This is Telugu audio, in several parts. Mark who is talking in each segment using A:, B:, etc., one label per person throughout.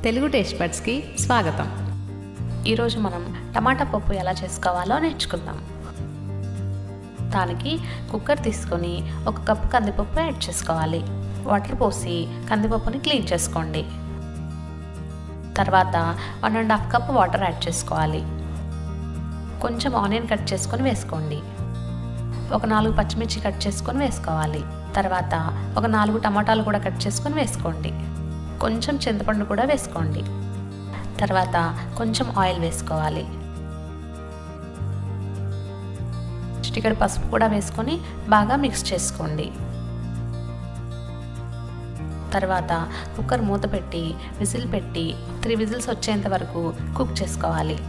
A: తెలుగు టేస్ట్ బడ్స్కి స్వాగతం.
B: ఈరోజు మనం టమాటా పప్పు ఎలా చేసుకోవాలో నేర్చుకుందాం. దానికి కుక్కర్ తీసుకొని 1 కప్పు కందిపప్పు యాడ్ చేసుకోవాలి. వాటర్ పోసి కందిపప్పుని క్లీన్ చేసుకోండి. తర్వాత 1.5 కప్పు వాటర్ యాడ్ చేసుకోవాలి. కొంచెం ఆనియన్ కట్ చేసుకొని వేసుకోండి. ఒక 4 పచ్చిమిర్చి కట్ చేసుకొని వేసుకోవాలి. తర్వాత ఒక 4 టమాటాలు కూడా కట్ చేసుకొని వేసుకోండి. కొంచెం చింతపండు కూడా వేసుకోండి. తర్వాత కొంచెం ఆయిల్ వేసుకోవాలి. చిటికెడు పసుపు కూడా వేసుకొని బాగా మిక్స్ చేసుకోండి. తర్వాత కుక్కర్ మూత పెట్టి విజిల్ పెట్టి 3 విజిల్స్ వచ్చేంత వరకు కుక్ చేసుకోవాలి.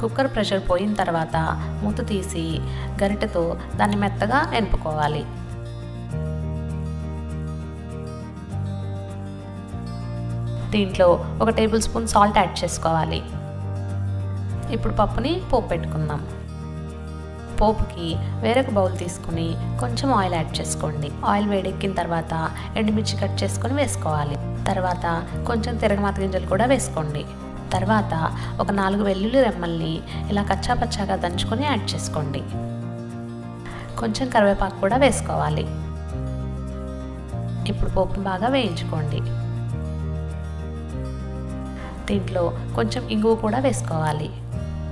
B: కుక్కర్ ప్రెషర్ పోయిన తర్వాత మూత తీసి గరిటెతో దాన్ని మెత్తగా ఎనుపుకోవాలి. దీంట్లో 1 టేబుల్ స్పూన్ సాల్ట్ యాడ్ చేసుకోవాలి. ఇప్పుడు పప్పుని పోపు పెట్టుకుందాం. పోపుకి వేరొక బౌల్ తీసుకుని కొంచెం ఆయిల్ యాడ్ చేసుకోండి. ఆయిల్ వేడెక్కిన తర్వాత ఎండుమిర్చి కట్ చేసుకొని వేసుకోవాలి. తర్వాత కొంచెం తిరగమాత గింజలు కూడా వేసుకోండి. తర్వాత ఒక 4 వెల్లుల్లి రెమ్మల్ని ఇలా కచ్చా పచ్చాగా దంచుకొని యాడ్ చేసుకోండి. కొంచెం కరివేపాకు కూడా వేసుకోవాలి. ఇప్పుడు పోపును బాగా వేయించుకోండి. దీంట్లో కొంచెం ఇంగువ కూడా వేసుకోవాలి.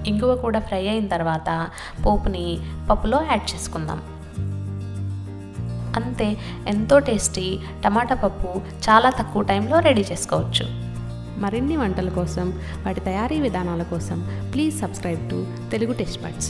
B: ఇంగువ కూడా ఫ్రై అయిన తర్వాత పోపుని పప్పులో యాడ్ చేసుకుందాం. అంతే, ఎంతో టేస్టీ టమాటా పప్పు చాలా తక్కువ టైంలో రెడీ చేసుకోవచ్చు.
A: మరిన్ని వంటల కోసం, వాటి తయారీ విధానాల కోసం please subscribe to Telugu taste buds.